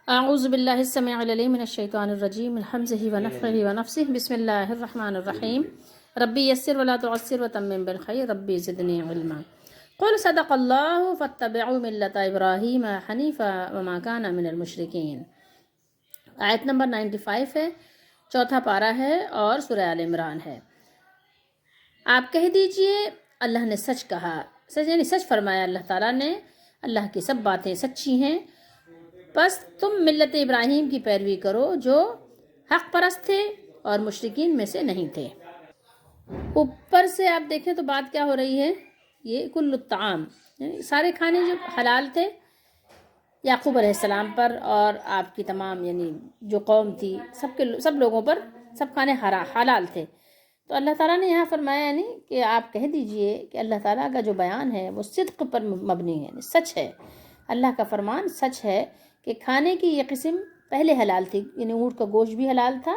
اعوذ باللہ السمیع العلیم من الشیطان الرجیم من حمزہ ونفخہ ونفثہ بسم اللہ الرحمن الرحیم ربی یسر ولا تعسر وتمم بالخیر ربی زدنی علما قل صدق اللہ فاتبعوا ملت ابراہیم حنیفا وما کان من المشرکین۔ آیت نمبر 95 ہے، چوتھا پارہ ہے اور سورہ آل عمران ہے۔ آپ کہہ دیجئے اللہ نے سچ کہا، یعنی سچ فرمایا اللہ تعالیٰ نے، اللہ کی سب باتیں سچی ہیں، بس تم ملت ابراہیم کی پیروی کرو جو حق پرست تھے اور مشرکین میں سے نہیں تھے۔ اوپر سے آپ دیکھیں تو بات کیا ہو رہی ہے، یہ کل الطعام یعنی سارے کھانے جو حلال تھے یعقوب علیہ السلام پر اور آپ کی تمام یعنی جو قوم تھی سب لوگوں پر سب کھانے حلال تھے۔ تو اللہ تعالیٰ نے یہاں فرمایا یعنی کہ آپ کہہ دیجئے کہ اللہ تعالیٰ کا جو بیان ہے وہ صدق پر مبنی ہے، یعنی سچ ہے، اللہ کا فرمان سچ ہے کہ کھانے کی یہ قسم پہلے حلال تھی، یعنی اونٹ کا گوشت بھی حلال تھا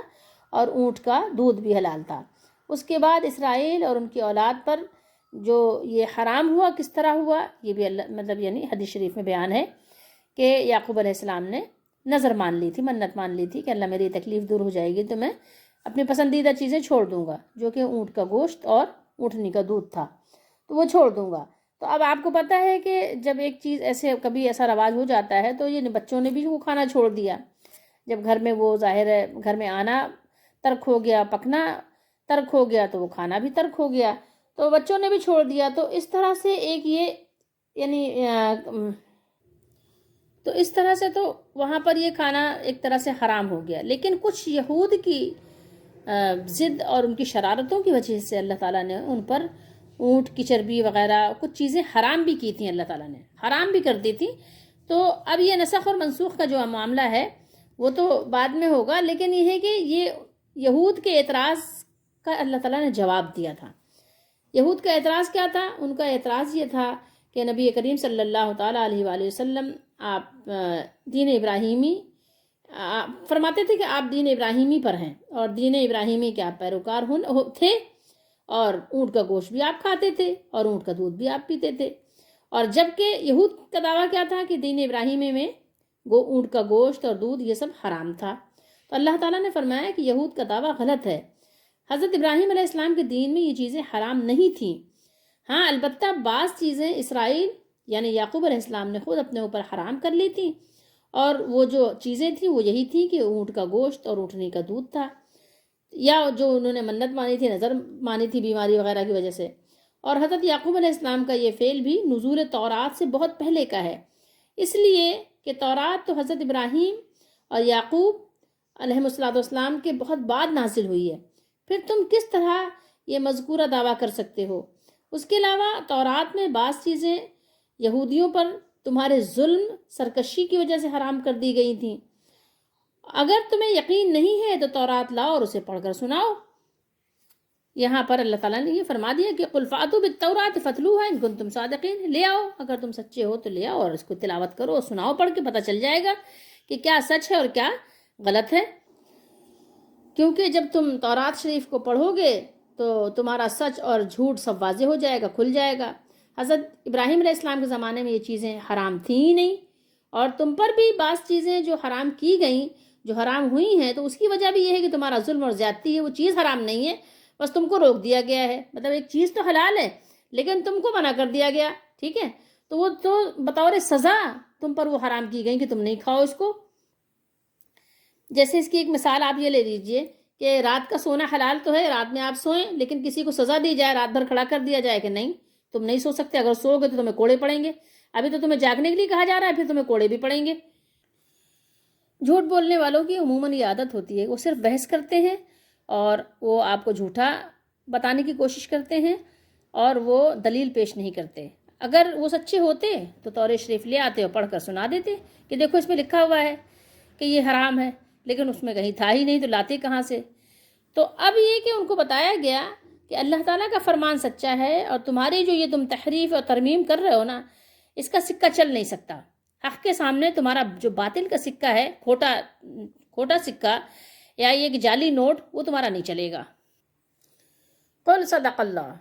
اور اونٹ کا دودھ بھی حلال تھا۔ اس کے بعد اسرائیل اور ان کی اولاد پر جو یہ حرام ہوا، کس طرح ہوا، یہ بھی اللہ یعنی حدیث شریف میں بیان ہے کہ یعقوب علیہ السلام نے نظر مان لی تھی، منت مان لی تھی کہ اللہ میری تکلیف دور ہو جائے گی تو میں اپنی پسندیدہ چیزیں چھوڑ دوں گا، جو کہ اونٹ کا گوشت اور اونٹنی کا دودھ تھا، تو وہ چھوڑ دوں گا۔ تو اب آپ کو پتہ ہے کہ جب ایک چیز کبھی ایسا رواج ہو جاتا ہے تو یہ بچوں نے بھی وہ کھانا چھوڑ دیا، جب گھر میں وہ ظاہر ہے گھر میں آنا ترک ہو گیا، پکنا ترک ہو گیا تو وہ کھانا بھی ترک ہو گیا، تو بچوں نے بھی چھوڑ دیا۔ تو اس طرح سے ایک یہ یعنی تو اس طرح سے تو وہاں پر یہ کھانا ایک طرح سے حرام ہو گیا۔ لیکن کچھ یہود کی ضد اور ان کی شرارتوں کی وجہ سے اللہ تعالیٰ نے ان پر اونٹ کی چربی وغیرہ کچھ چیزیں حرام بھی کی تھیں، اللہ تعالیٰ نے حرام بھی کر دی تھی۔ تو اب یہ نسخ اور منسوخ کا جو معاملہ ہے وہ تو بعد میں ہوگا، لیکن یہ ہے کہ یہ یہود کے اعتراض کا اللہ تعالیٰ نے جواب دیا تھا۔ یہود کا اعتراض کیا تھا؟ ان کا اعتراض یہ تھا کہ نبی کریم صلی اللہ تعالیٰ علیہ وآلہ وسلم آپ دین ابراہیمی فرماتے تھے کہ آپ دین ابراہیمی پر ہیں اور دین ابراہیمی کے آپ پیروکار تھے، اور اونٹ کا گوشت بھی آپ کھاتے تھے اور اونٹ کا دودھ بھی آپ پیتے تھے، اور جبکہ یہود کا دعویٰ کیا تھا کہ دین ابراہیمی میں اونٹ کا گوشت اور دودھ یہ سب حرام تھا۔ تو اللہ تعالیٰ نے فرمایا کہ یہود کا دعویٰ غلط ہے، حضرت ابراہیم علیہ السلام کے دین میں یہ چیزیں حرام نہیں تھیں۔ ہاں البتہ بعض چیزیں اسرائیل یعنی یعقوب علیہ السلام نے خود اپنے اوپر حرام کر لی تھیں، اور وہ جو چیزیں تھیں وہ یہی تھیں کہ اونٹ کا گوشت اور اونٹنی کا دودھ تھا، یا جو انہوں نے منت مانی تھی، نظر مانی تھی بیماری وغیرہ کی وجہ سے۔ اور حضرت یعقوب علیہ السلام کا یہ فعل بھی نزول تورات سے بہت پہلے کا ہے، اس لیے کہ تورات تو حضرت ابراہیم اور یعقوب علیہ السلام کے بہت بعد نازل ہوئی ہے، پھر تم کس طرح یہ مذکورہ دعویٰ کر سکتے ہو؟ اس کے علاوہ تورات میں بعض چیزیں یہودیوں پر تمہارے ظلم سرکشی کی وجہ سے حرام کر دی گئی تھیں۔ اگر تمہیں یقین نہیں ہے تو تورات لاؤ اور اسے پڑھ کر سناؤ۔ یہاں پر اللہ تعالیٰ نے یہ فرما دیا کہ قل فاتوا بالتوراۃ فاتلوها ان کنتم صادقین، لے آؤ اگر تم سچے ہو تو لے آؤ اور اس کو تلاوت کرو اور سناؤ، پڑھ کے پتہ چل جائے گا کہ کیا سچ ہے اور کیا غلط ہے۔ کیونکہ جب تم تورات شریف کو پڑھو گے تو تمہارا سچ اور جھوٹ سب واضح ہو جائے گا، کھل جائے گا۔ حضرت ابراہیم علیہ السلام کے زمانے میں یہ چیزیں حرام تھیں ہی نہیں، اور تم پر بھی بعض چیزیں جو حرام کی گئیں، جو حرام ہوئی ہیں، تو اس کی وجہ بھی یہ ہے کہ تمہارا ظلم اور زیادتی ہے، وہ چیز حرام نہیں ہے، بس تم کو روک دیا گیا ہے۔ مطلب ایک چیز تو حلال ہے لیکن تم کو منع کر دیا گیا، ٹھیک ہے، تو وہ تو بطور سزا تم پر وہ حرام کی گئی کہ تم نہیں کھاؤ اس کو۔ جیسے اس کی ایک مثال آپ یہ لے لیجئے کہ رات کا سونا حلال تو ہے، رات میں آپ سوئیں، لیکن کسی کو سزا دی جائے، رات بھر کھڑا کر دیا جائے کہ نہیں تم نہیں سو سکتے، اگر سو گے تو تمہیں کوڑے پڑیں گے۔ ابھی تو تمہیں جاگنے کے لیے کہا جا رہا ہے، پھر تمہیں کوڑے بھی پڑیں گے۔ جھوٹ بولنے والوں کی عموماً یہ عادت ہوتی ہے، وہ صرف بحث کرتے ہیں اور وہ آپ کو جھوٹا بتانے کی کوشش کرتے ہیں اور وہ دلیل پیش نہیں کرتے۔ اگر وہ سچے ہوتے تو تورات شریف لے آتے اور پڑھ کر سنا دیتے کہ دیکھو اس میں لکھا ہوا ہے کہ یہ حرام ہے، لیکن اس میں کہیں تھا ہی نہیں، تو لاتے کہاں سے؟ تو اب یہ کہ ان کو بتایا گیا کہ اللہ تعالیٰ کا فرمان سچا ہے، اور تمہاری جو یہ تم تحریف اور ترمیم کر رہے ہو نا، اس کا سکہ چل نہیں سکتا۔ حق کے سامنے تمہارا جو باطل کا سکہ ہے، کھوٹا سکہ یا یہ کہ جعلی نوٹ، وہ تمہارا نہیں چلے گا۔ قل صدق اللہ،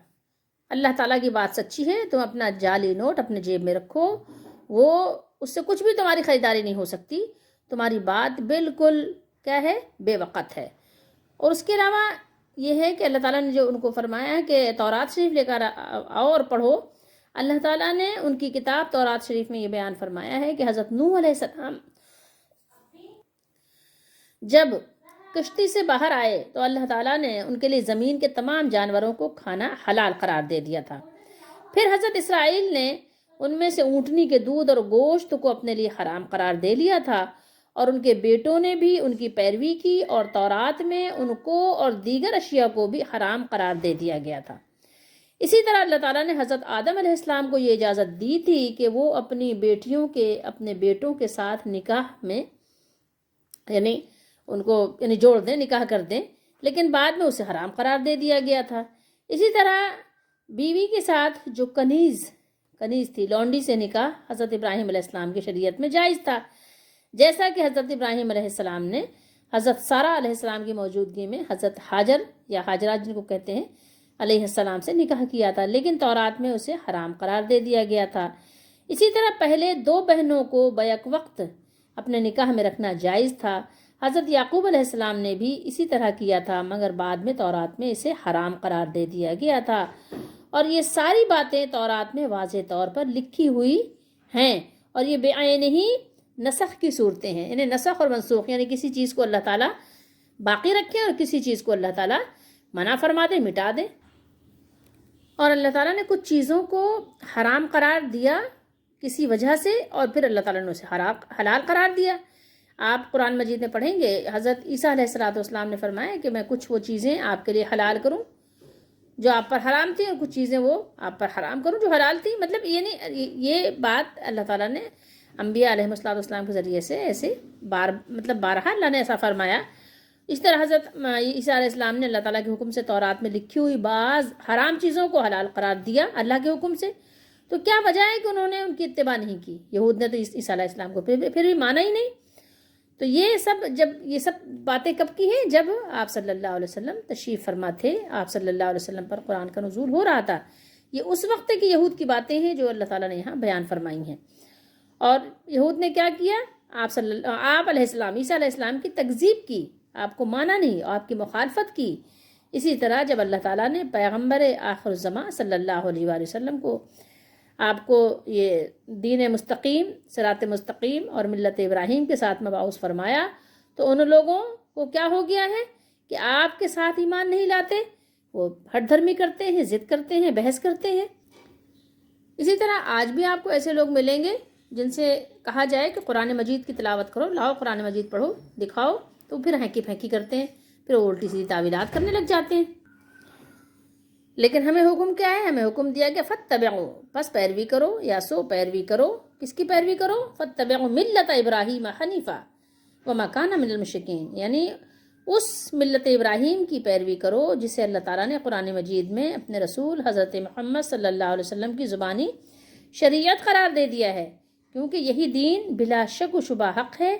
اللہ تعالیٰ کی بات سچی ہے، تم اپنا جعلی نوٹ اپنے جیب میں رکھو، وہ اس سے کچھ بھی تمہاری خریداری نہیں ہو سکتی، تمہاری بات بالکل کیا ہے، بے وقت ہے۔ اور اس کے علاوہ یہ ہے کہ اللہ تعالیٰ نے جو ان کو فرمایا ہے کہ تورات شریف لے کر آؤ اور پڑھو، اللہ تعالیٰ نے ان کی کتاب تورات شریف میں یہ بیان فرمایا ہے کہ حضرت نوح علیہ السلام جب کشتی سے باہر آئے تو اللہ تعالیٰ نے ان کے لیے زمین کے تمام جانوروں کو کھانا حلال قرار دے دیا تھا۔ پھر حضرت اسرائیل نے ان میں سے اونٹنی کے دودھ اور گوشت کو اپنے لیے حرام قرار دے لیا تھا، اور ان کے بیٹوں نے بھی ان کی پیروی کی، اور تورات میں ان کو اور دیگر اشیاء کو بھی حرام قرار دے دیا گیا تھا۔ اسی طرح اللہ تعالیٰ نے حضرت آدم علیہ السلام کو یہ اجازت دی تھی کہ وہ اپنی بیٹیوں کے اپنے بیٹوں کے ساتھ نکاح میں یعنی ان کو جوڑ دیں، نکاح کر دیں، لیکن بعد میں اسے حرام قرار دے دیا گیا تھا۔ اسی طرح بیوی کے ساتھ جو کنیز تھی، لونڈی سے نکاح حضرت ابراہیم علیہ السلام کی شریعت میں جائز تھا، جیسا کہ حضرت ابراہیم علیہ السلام نے حضرت سارہ علیہ السلام کی موجودگی میں حضرت ہاجر یا ہاجرہ جن کو کہتے ہیں علیہ السلام سے نکاح کیا تھا، لیکن تورات میں اسے حرام قرار دے دیا گیا تھا۔ اسی طرح پہلے 2 بہنوں کو بیک وقت اپنے نکاح میں رکھنا جائز تھا۔ حضرت یعقوب علیہ السلام نے بھی اسی طرح کیا تھا، مگر بعد میں تورات میں اسے حرام قرار دے دیا گیا تھا۔ اور یہ ساری باتیں تورات میں واضح طور پر لکھی ہوئی ہیں، اور یہ بے عین ہی نسخ کی صورتیں ہیں، یعنی نسخ اور منسوخ، یعنی کسی چیز کو اللہ تعالیٰ باقی رکھے اور کسی چیز کو اللہ تعالیٰ منع فرما دے، مٹا دے۔ اور اللہ تعالیٰ نے کچھ چیزوں کو حرام قرار دیا کسی وجہ سے، اور پھر اللہ تعالیٰ نے اسے حلال قرار دیا۔ آپ قرآن مجید میں پڑھیں گے حضرت عیسیٰ علیہ السلام نے فرمایا کہ میں کچھ وہ چیزیں آپ کے لیے حلال کروں جو آپ پر حرام تھی، اور کچھ چیزیں وہ آپ پر حرام کروں جو حلال تھی۔ مطلب یہ بات اللہ تعالیٰ نے انبیاء علیہ السلام کے ذریعے سے ایسے بارہا اللہ نے ایسا فرمایا۔ اس طرح حضرت عیسیٰ علیہ السلام نے اللہ تعالیٰ کے حکم سے تورات میں لکھی ہوئی بعض حرام چیزوں کو حلال قرار دیا اللہ کے حکم سے۔ تو کیا وجہ ہے کہ انہوں نے ان کی اتباع نہیں کی؟ یہود نے تو عیسیٰ علیہ السلام کو پھر بھی مانا ہی نہیں۔ تو یہ سب باتیں کب کی ہیں؟ جب آپ صلی اللہ علیہ وسلم تشریف فرما تھے، آپ صلی اللہ علیہ وسلم پر قرآن کا نزول ہو رہا تھا۔ یہ اس وقت کی یہود کی باتیں ہیں جو اللہ تعالیٰ نے یہاں بیان فرمائی ہیں۔ اور یہود نے کیا کیا؟ آپ علیہ السلام، عیسیٰ علیہ السلام کی تکذیب کی، آپ کو مانا نہیں، آپ کی مخالفت کی۔ اسی طرح جب اللہ تعالیٰ نے پیغمبر آخر الزمان صلی اللہ علیہ وآلہ وسلم کو آپ کو یہ دین مستقیم، صراط مستقیم اور ملت ابراہیم کے ساتھ مبعوث فرمایا، تو ان لوگوں کو کیا ہو گیا ہے کہ آپ کے ساتھ ایمان نہیں لاتے، وہ ہٹ دھرمی کرتے ہیں، ضد کرتے ہیں، بحث کرتے ہیں۔ اسی طرح آج بھی آپ کو ایسے لوگ ملیں گے جن سے کہا جائے کہ قرآن مجید کی تلاوت کرو، لاؤ قرآن مجید پڑھو، دکھاؤ، تو پھر ہینکی پھینکی کرتے ہیں، پھر الٹی سیدھی تعویلات کرنے لگ جاتے ہیں۔ لیکن ہمیں حکم کیا ہے؟ ہمیں حکم دیا کہ فاتبعوا، بس پیروی کرو، یا سو پیروی کرو، کس کی پیروی کرو؟ فاتبعوا ملت ابراہیم حنیفا وما کان من المشرکین، یعنی اس ملت ابراہیم کی پیروی کرو جسے اللہ تعالیٰ نے قرآن مجید میں اپنے رسول حضرت محمد صلی اللہ علیہ وسلم کی زبانی شریعت قرار دے دیا ہے، کیونکہ یہی دین بلا شک و شبہ حق ہے،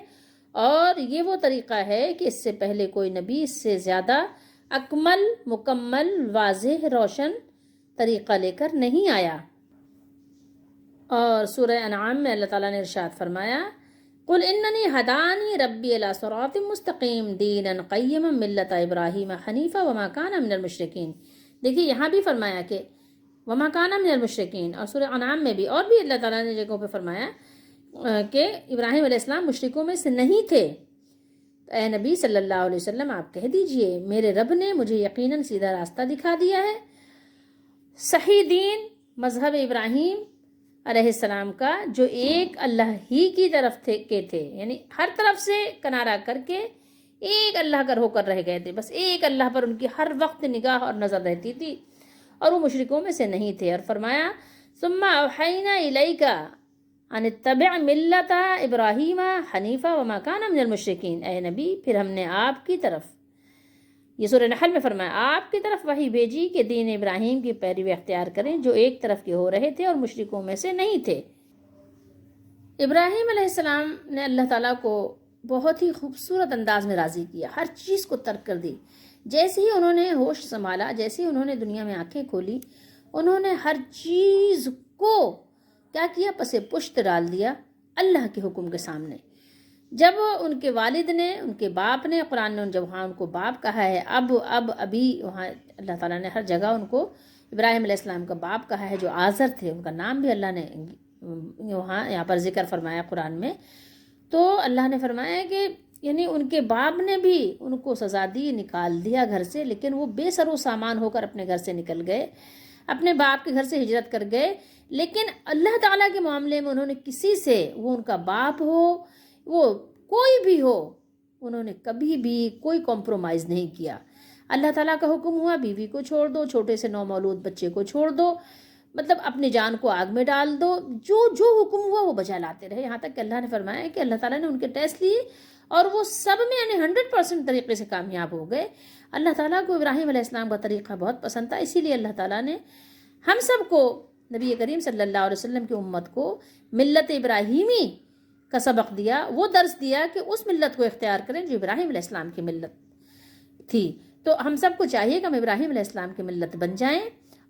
اور یہ وہ طریقہ ہے کہ اس سے پہلے کوئی نبی اس سے زیادہ اکمل، مکمل، واضح، روشن طریقہ لے کر نہیں آیا۔ اور سورہ انعام میں اللہ تعالیٰ نے ارشاد فرمایا قل اننی ہدانی ربی الی صراط مستقیم دینا قیما ملت ابراہیم حنیفا وما کان من المشرکین۔ دیکھیے یہاں بھی فرمایا کہ وما کان من المشرکین، اور سورہ انعام میں بھی، اور بھی اللہ تعالیٰ نے جگہوں پہ فرمایا کہ ابراہیم علیہ السلام مشرکوں میں سے نہیں تھے۔ اے نبی صلی اللہ علیہ وسلم آپ کہہ دیجئے میرے رب نے مجھے یقیناً سیدھا راستہ دکھا دیا ہے، صحیح دین مذہب ابراہیم علیہ السلام کا، جو ایک اللہ ہی کی طرف کے تھے، یعنی ہر طرف سے کنارہ کر کے ایک اللہ کا ہو کر رہ گئے تھے، بس ایک اللہ پر ان کی ہر وقت نگاہ اور نظر رہتی تھی، اور وہ مشرکوں میں سے نہیں تھے۔ اور فرمایا ثم اوحینا الیک ان اتبع ملت ابراہیم حنیفا وما کان من المشرکین، اے نبی پھر ہم نے آپ کی طرف، یہ سورہ نحل میں فرمایا، آپ کی طرف وحی بھیجی کہ دین ابراہیم کی پیروی اختیار کریں جو ایک طرف کے ہو رہے تھے اور مشرکوں میں سے نہیں تھے۔ ابراہیم علیہ السلام نے اللہ تعالیٰ کو بہت ہی خوبصورت انداز میں راضی کیا، ہر چیز کو ترک کر دی۔ جیسے ہی انہوں نے ہوش سنبھالا، جیسے ہی انہوں نے دنیا میں آنکھیں کھولی، انہوں نے ہر چیز کو کیا کیا؟ پس پشت ڈال دیا اللہ کے حکم کے سامنے۔ جب ان کے والد نے، ان کے باپ نے، قرآن نے جب وہاں ان کو باپ کہا ہے، ابھی وہاں اللہ تعالیٰ نے ہر جگہ ان کو ابراہیم علیہ السلام کا باپ کہا ہے، جو آزر تھے ان کا نام بھی اللہ نے یہاں پر ذکر فرمایا قرآن میں. تو اللہ نے فرمایا کہ یعنی ان کے باپ نے بھی ان کو سزا دی، نکال دیا گھر سے، لیکن وہ بے سر و سامان ہو کر اپنے گھر سے نکل گئے، اپنے باپ کے گھر سے ہجرت کر گئے. لیکن اللہ تعالیٰ کے معاملے میں انہوں نے کسی سے، وہ ان کا باپ ہو، وہ کوئی بھی ہو، انہوں نے کبھی بھی کوئی کمپرومائز نہیں کیا. اللہ تعالیٰ کا حکم ہوا بیوی کو چھوڑ دو، چھوٹے سے نومولود بچے کو چھوڑ دو، مطلب اپنی جان کو آگ میں ڈال دو، جو حکم ہوا وہ بجا لاتے رہے. یہاں تک کہ اللہ نے فرمایا کہ اللہ تعالیٰ نے ان کے ٹیسٹ لیے اور وہ سب میں یعنی 100% طریقے سے کامیاب ہو گئے. اللہ تعالیٰ کو ابراہیم علیہ السلام کا طریقہ بہت پسند تھا، اسی لیے اللہ تعالیٰ نے ہم سب کو، نبی کریم صلی اللہ علیہ وسلم کی امت کو ملت ابراہیمی کا سبق دیا، وہ درس دیا کہ اس ملت کو اختیار کریں جو ابراہیم علیہ السلام کی ملت تھی. تو ہم سب کو چاہیے کہ ہم ابراہیم علیہ السلام کی ملت بن جائیں،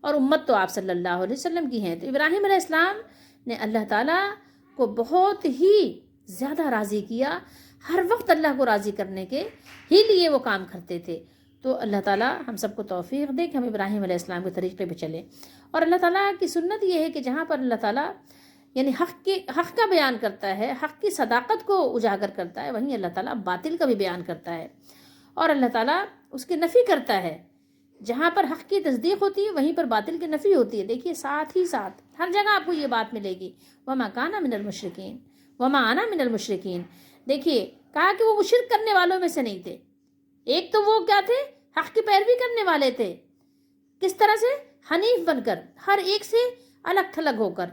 اور امت تو آپ صلی اللہ علیہ وسلم کی ہیں. تو ابراہیم علیہ السلام نے اللہ تعالیٰ کو بہت ہی زیادہ راضی کیا، ہر وقت اللہ کو راضی کرنے کے ہی لیے وہ کام کرتے تھے. تو اللہ تعالیٰ ہم سب کو توفیق دے کہ ہم ابراہیم علیہ السلام کے طریقے پہ چلیں. اور اللہ تعالیٰ کی سنت یہ ہے کہ جہاں پر اللہ تعالیٰ یعنی حق کا بیان کرتا ہے، حق کی صداقت کو اجاگر کرتا ہے، وہیں اللہ تعالیٰ باطل کا بھی بیان کرتا ہے، اور اللہ تعالیٰ اس کی نفی کرتا ہے. جہاں پر حق کی تصدیق ہوتی ہے وہیں پر باطل کی نفی ہوتی ہے. دیکھیے ساتھ ہی ساتھ ہر جگہ آپ کو یہ بات ملے گی، وَمَا كَانَ مِنَ الْمُشْرِكِينَ وَمَا أَنَا مِنَ الْمُشْرِكِينَ. دیکھیے کہا کہ وہ مشرک کرنے والوں میں سے نہیں تھے. ایک تو وہ کیا تھے؟ حق کی پیروی کرنے والے تھے. کس طرح سے؟ حنیف بن کر، ہر ایک سے الگ تھلگ ہو کر،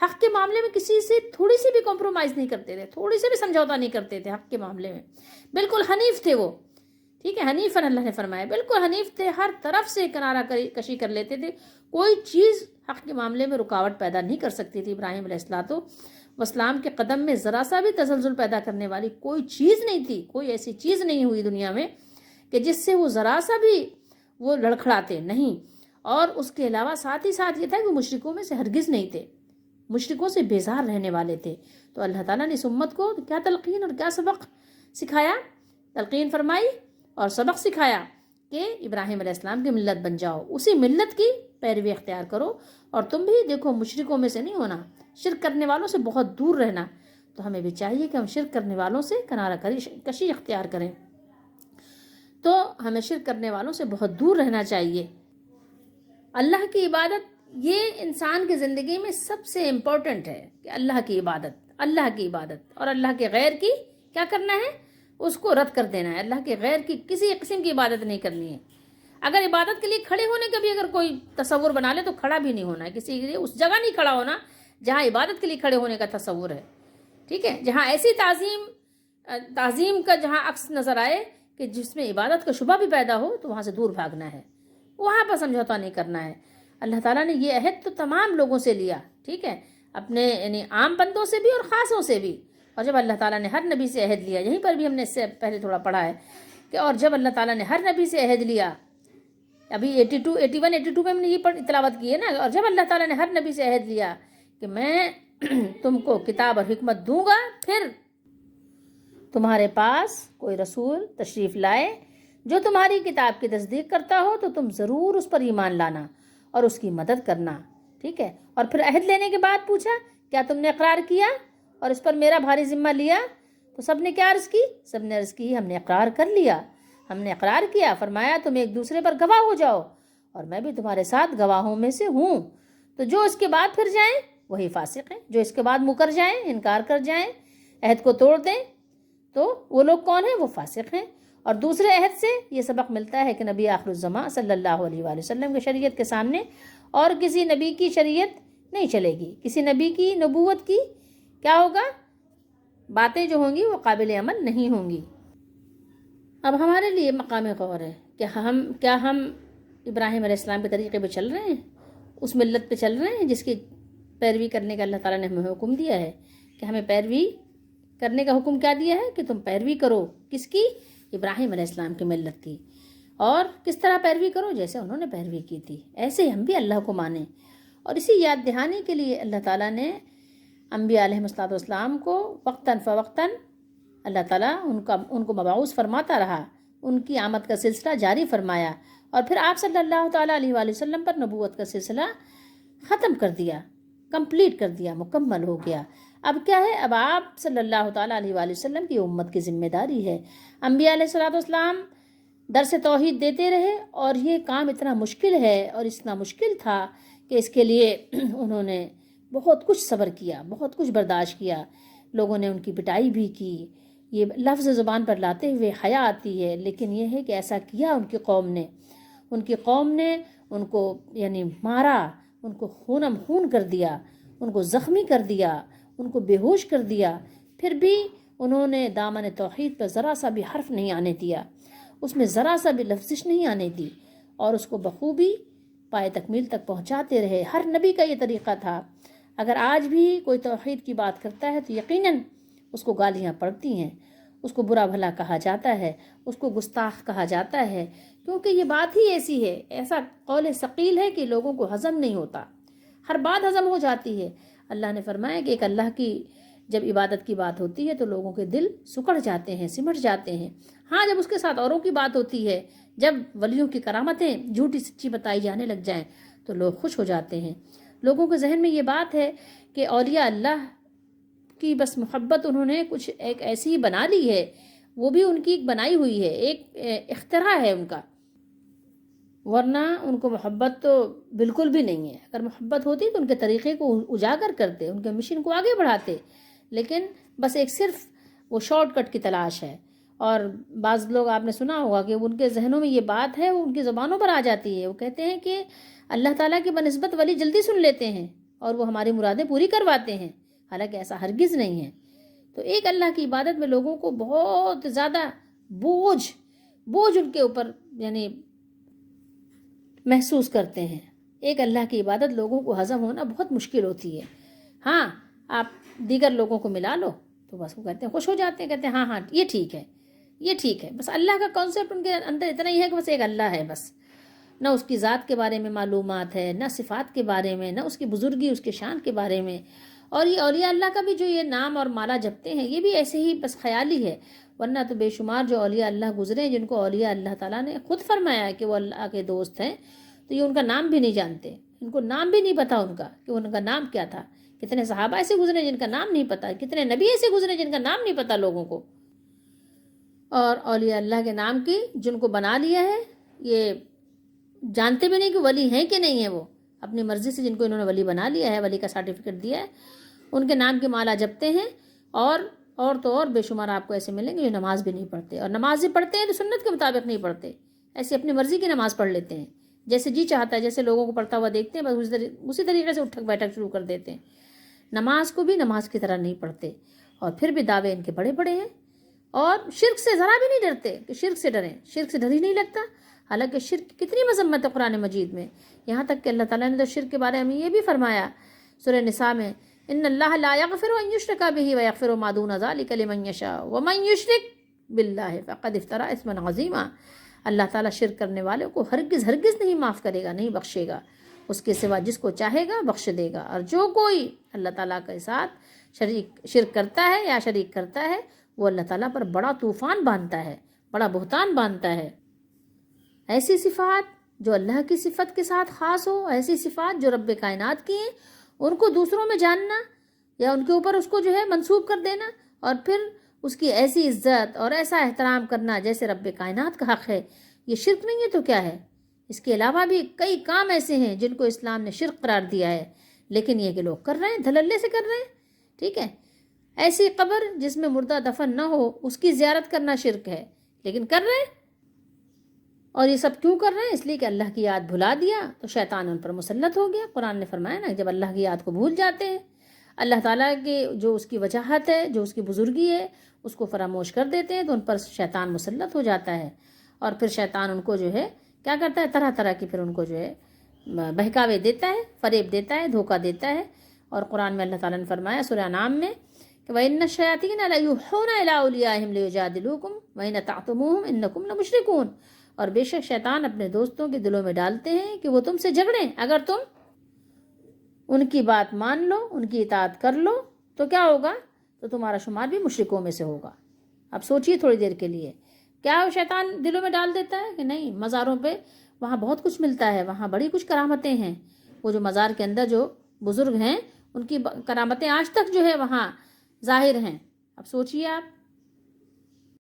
حق کے معاملے میں کسی سے تھوڑی سی بھی کمپرومائز نہیں کرتے تھے، تھوڑی سی بھی سمجھوتا نہیں کرتے تھے حق کے معاملے میں. بالکل حنیف تھے وہ، ٹھیک ہے، حنیفاً اللہ نے فرمایا، بالکل حنیف تھے، ہر طرف سے کنارہ کشی کر لیتے تھے. کوئی چیز حق کے معاملے میں رکاوٹ پیدا نہیں کر سکتی تھی. ابراہیم علیہ السلام کے قدم میں ذرا سا بھی تزلزل پیدا کرنے والی کوئی چیز نہیں تھی. کوئی ایسی چیز نہیں ہوئی دنیا میں کہ جس سے وہ ذرا سا بھی وہ لڑکھڑاتے نہیں. اور اس کے علاوہ ساتھ ہی ساتھ یہ تھا کہ وہ مشرکوں میں سے ہرگز نہیں تھے، مشرکوں سے بیزار رہنے والے تھے. تو اللہ تعالیٰ نے اس امت کو کیا تلقین اور کیا سبق سکھایا؟ تلقین فرمائی اور سبق سکھایا کہ ابراہیم علیہ السلام کی ملت بن جاؤ، اسی ملت کی پیروی اختیار کرو. اور تم بھی دیکھو مشرکوں میں سے نہیں ہونا، شرک کرنے والوں سے بہت دور رہنا. تو ہمیں بھی چاہیے کہ ہم شرک کرنے والوں سے کنارہ کشی اختیار کریں. تو ہمیں شرک کرنے والوں سے بہت دور رہنا چاہیے. اللہ کی عبادت یہ انسان کی زندگی میں سب سے امپورٹنٹ ہے کہ اللہ کی عبادت اور اللہ کے غیر کی کیا کرنا ہے؟ اس کو رد کر دینا ہے. اللہ کے غیر کی کسی قسم کی عبادت نہیں کرنی ہے. اگر عبادت کے لیے کھڑے ہونے کا بھی اگر کوئی تصور بنا لے تو کھڑا بھی نہیں ہونا ہے، کسی کے لیے اس جگہ نہیں کھڑا ہونا جہاں عبادت کے لیے کھڑے ہونے کا تصور ہے. ٹھیک ہے، جہاں ایسی تعظیم کا جہاں عکس نظر آئے کہ جس میں عبادت کا شبہ بھی پیدا ہو تو وہاں سے دور بھاگنا ہے، وہاں پر سمجھوتا نہیں کرنا ہے. اللہ تعالیٰ نے یہ عہد تو تمام لوگوں سے لیا، ٹھیک ہے، اپنے یعنی عام بندوں سے بھی اور خاصوں سے بھی. اور جب اللہ تعالیٰ نے ہر نبی سے عہد لیا، یہیں پر بھی ہم نے اس سے پہلے تھوڑا پڑھا ہے کہ اور جب اللہ تعالیٰ نے ہر نبی سے عہد لیا، ابھی 82 میں ہم نے یہ تلاوت کی ہے نا، اور جب اللہ تعالیٰ نے ہر نبی سے عہد لیا کہ میں تم کو کتاب اور حکمت دوں گا، پھر تمہارے پاس کوئی رسول تشریف لائے جو تمہاری کتاب کی تصدیق کرتا ہو تو تم ضرور اس پر ایمان لانا اور اس کی مدد کرنا. ٹھیک ہے، اور پھر عہد لینے کے بعد پوچھا کیا تم نے اقرار کیا اور اس پر میرا بھاری ذمہ لیا؟ تو سب نے کیا عرض کی؟ سب نے عرض کی ہم نے اقرار کر لیا، ہم نے اقرار کیا. فرمایا تم ایک دوسرے پر گواہ ہو جاؤ اور میں بھی تمہارے ساتھ گواہوں میں سے ہوں. تو جو اس کے بعد پھر جائیں وہی فاسق ہیں، جو اس کے بعد مکر جائیں، انکار کر جائیں، عہد کو توڑ دیں، تو وہ لوگ کون ہیں؟ وہ فاسق ہیں. اور دوسرے عہد سے یہ سبق ملتا ہے کہ نبی آخر الزمان صلی اللہ علیہ وآلہ وسلم کی شریعت کے سامنے اور کسی نبی کی شریعت نہیں چلے گی. کسی نبی کی نبوت کی کیا ہوگا؟ باتیں جو ہوں گی وہ قابل عمل نہیں ہوں گی. اب ہمارے لیے مقام غور ہے کہ کیا ہم ابراہیم علیہ السلام کے طریقے پہ چل رہے ہیں، اس ملت پہ چل رہے ہیں جس کی پیروی کرنے کا اللہ تعالیٰ نے ہمیں حکم دیا ہے کہ ہمیں پیروی کرنے کا حکم کیا دیا ہے کہ تم پیروی کرو. کس کی؟ ابراہیم علیہ السلام کی ملت کی. اور کس طرح پیروی کرو؟ جیسے انہوں نے پیروی کی تھی ایسے ہم بھی اللہ کو مانیں. اور اسی یاد دہانی کے لیے اللہ تعالیٰ نے انبیاء علیہ السلام کو وقتاً فوقتاً اللہ تعالیٰ ان کو مبعوث فرماتا رہا، ان کی آمد کا سلسلہ جاری فرمایا، اور پھر آپ صلی اللہ تعالیٰ علیہ وآلہ وسلم پر نبوت کا سلسلہ ختم کر دیا، کمپلیٹ کر دیا، مکمل ہو گیا۔ اب کیا ہے؟ اب آپ صلی اللہ تعالیٰ علیہ وآلہ وسلم کی امت کی ذمہ داری ہے۔ انبیاء علیہ الصلوۃ والسلام درس توحید دیتے رہے، اور یہ کام اتنا مشکل ہے اور اتنا مشکل تھا کہ اس کے لیے انہوں نے بہت کچھ صبر کیا، بہت کچھ برداشت کیا، لوگوں نے ان کی پٹائی بھی کی، یہ لفظ زبان پر لاتے ہوئے حیا آتی ہے، لیکن یہ ہے کہ ایسا کیا ان کی قوم نے ان کو یعنی مارا، ان کو خونم خون کر دیا، ان کو زخمی کر دیا، ان کو بے ہوش کر دیا، پھر بھی انہوں نے دامن توحید پر ذرا سا بھی حرف نہیں آنے دیا، اس میں ذرا سا بھی لفزش نہیں آنے دی، اور اس کو بخوبی پائے تکمیل تک پہنچاتے رہے۔ ہر نبی کا یہ طریقہ تھا۔ اگر آج بھی کوئی توحید کی بات کرتا ہے تو یقیناً اس کو گالیاں پڑتی ہیں، اس کو برا بھلا کہا جاتا ہے، اس کو گستاخ کہا جاتا ہے، کیونکہ یہ بات ہی ایسی ہے، ایسا قول ثقیل ہے کہ لوگوں کو ہضم نہیں ہوتا، ہر بات ہضم ہو جاتی ہے۔ اللہ نے فرمایا کہ ایک اللہ کی جب عبادت کی بات ہوتی ہے تو لوگوں کے دل سکڑ جاتے ہیں، سمٹ جاتے ہیں۔ ہاں، جب اس کے ساتھ اوروں کی بات ہوتی ہے، جب ولیوں کی کرامتیں جھوٹی سچی بتائی جانے لگ جائیں تو لوگ خوش ہو جاتے ہیں۔ لوگوں کے ذہن میں یہ بات ہے کہ اولیاء اللہ کی بس محبت انہوں نے کچھ ایک ایسی ہی بنا لی ہے، وہ بھی ان کی ایک بنائی ہوئی ہے، ایک اختراع ہے ان کا، ورنہ ان کو محبت تو بالکل بھی نہیں ہے۔ اگر محبت ہوتی تو ان کے طریقے کو اجاگر کرتے، ان کے مشن کو آگے بڑھاتے، لیکن بس ایک صرف وہ شارٹ کٹ کی تلاش ہے۔ اور بعض لوگ آپ نے سنا ہوگا کہ ان کے ذہنوں میں یہ بات ہے، وہ ان کی زبانوں پر آ جاتی ہے، وہ کہتے ہیں کہ اللہ تعالیٰ کی بنسبت ولی جلدی سن لیتے ہیں اور وہ ہماری مرادیں پوری کرواتے ہیں، حالانکہ ایسا ہرگز نہیں ہے۔ تو ایک اللہ کی عبادت میں لوگوں کو بہت زیادہ بوجھ ان کے اوپر یعنی محسوس کرتے ہیں۔ ایک اللہ کی عبادت لوگوں کو ہضم ہونا بہت مشکل ہوتی ہے۔ ہاں، آپ دیگر لوگوں کو ملا لو تو بس وہ کہتے ہیں، خوش ہو جاتے ہیں، کہتے ہیں ہاں یہ ٹھیک ہے، یہ ٹھیک ہے۔ بس اللہ کا کانسیپٹ ان کے اندر اتنا ہی ہے کہ بس ایک اللہ ہے، بس نہ اس کی ذات کے بارے میں معلومات ہے، نہ صفات کے بارے میں، نہ اس کی بزرگی، اس کے شان کے بارے میں۔ اور یہ اولیاء اللہ کا بھی جو یہ نام اور مالا جپتے ہیں، یہ بھی ایسے ہی بس خیالی ہے، ورنہ تو بے شمار جو اولیاء اللہ گزرے ہیں جن کو اولیاء اللہ تعالیٰ نے خود فرمایا ہے کہ وہ اللہ کے دوست ہیں، تو یہ ان کا نام بھی نہیں جانتے، ان کو نام بھی نہیں پتا ان کا کہ ان کا نام کیا تھا۔ کتنے صحابہ ایسے گزرے جن کا نام نہیں پتا، کتنے نبی ایسے گزرے جن کا نام نہیں پتا لوگوں کو۔ اور اولیاء اللہ کے نام کی جن کو بنا لیا ہے، یہ جانتے بھی نہیں کہ ولی ہیں کہ نہیں ہیں، وہ اپنی مرضی سے جن کو انہوں نے ولی بنا لیا ہے، ولی کا سرٹیفکیٹ دیا ہے، ان کے نام کی مالا جپتے ہیں۔ اور تو اور بے شمار آپ کو ایسے ملیں گے جو نماز بھی نہیں پڑھتے، اور نماز بھی پڑھتے ہیں تو سنت کے مطابق نہیں پڑھتے، ایسے اپنی مرضی کی نماز پڑھ لیتے ہیں، جیسے جی چاہتا ہے، جیسے لوگوں کو پڑھتا ہوا دیکھتے ہیں بس اسی طریقے سے اٹھک بیٹھک شروع کر دیتے ہیں، نماز کو بھی نماز کی طرح نہیں پڑھتے، اور پھر بھی دعوے ان کے بڑے بڑے ہیں، اور شرک سے ذرا بھی نہیں ڈرتے کہ شرک سے ڈریں، شرک سے ڈر ہی نہیں لگتا۔ حالانکہ شرک کتنی مذمت ہے قرآن مجید میں، یہاں تک کہ اللہ تعالیٰ نے تو شرک کے بارے میں یہ بھی فرمایا سورہ نساء میں، ان اللہ لا یغفر ان یشرک بہ ویغفر ما دون ذلک لمن یشاء ومن یشرک باللہ فقد افتری اثما عظیما۔ اللہ تعالیٰ شرک کرنے والوں کو ہرگز نہیں معاف کرے گا، نہیں بخشے گا، اس کے سوا جس کو چاہے گا بخش دے گا، اور جو کوئی اللہ تعالیٰ کے ساتھ شرک کرتا ہے یا شریک کرتا ہے وہ اللہ تعالیٰ پر بڑا طوفان باندھتا ہے، بڑا بہتان باندھتا ہے۔ ایسی صفات جو اللہ کی صفت کے ساتھ خاص ہو، ایسی صفات جو رب کائنات کی ہیں، ان کو دوسروں میں جاننا یا ان کے اوپر اس کو جو ہے منسوب کر دینا، اور پھر اس کی ایسی عزت اور ایسا احترام کرنا جیسے رب کائنات کا حق ہے، یہ شرک نہیں ہے تو کیا ہے؟ اس کے علاوہ بھی کئی کام ایسے ہیں جن کو اسلام نے شرک قرار دیا ہے، لیکن یہ کہ لوگ کر رہے ہیں، دھللے سے کر رہے ہیں، ٹھیک ہے۔ ایسی قبر جس میں مردہ دفن نہ ہو اس کی زیارت کرنا شرک ہے، لیکن کر رہے ہیں۔ اور یہ سب کیوں کر رہے ہیں؟ اس لیے کہ اللہ کی یاد بھلا دیا تو شیطان ان پر مسلط ہو گیا۔ قرآن نے فرمایا نا، جب اللہ کی یاد کو بھول جاتے ہیں، اللہ تعالیٰ کے جو اس کی وجاہت ہے، جو اس کی بزرگی ہے، اس کو فراموش کر دیتے ہیں تو ان پر شیطان مسلط ہو جاتا ہے، اور پھر شیطان ان کو جو ہے کیا کرتا ہے، طرح طرح کی پھر ان کو جو ہے بہکاوے دیتا ہے، فریب دیتا ہے، دھوکہ دیتا ہے۔ اور قرآن میں اللہ تعالیٰ نے فرمایا سورہ انعام میں کہ وَإِنَّ الشَّيَاطِينَ لَيُوحُونَ إِلَىٰ أَوْلِيَائِهِمْ لِيُجَادِلُوكُمْ وَإِنْ أَطَعْتُمُوهُمْ إِنَّكُمْ لَمُشْرِكُونَ۔ اور بے شک شیطان اپنے دوستوں کے دلوں میں ڈالتے ہیں کہ وہ تم سے جھگڑیں، اگر تم ان کی بات مان لو، ان کی اطاعت کر لو تو کیا ہوگا؟ تو تمہارا شمار بھی مشرکوں میں سے ہوگا۔ اب سوچیے تھوڑی دیر کے لیے، کیا شیطان دلوں میں ڈال دیتا ہے کہ نہیں مزاروں پہ وہاں بہت کچھ ملتا ہے، وہاں بڑی کچھ کرامتیں ہیں، وہ جو مزار کے اندر جو بزرگ ہیں ان کی کرامتیں آج تک جو ہے وہاں ظاہر ہیں۔ اب سوچیے آپ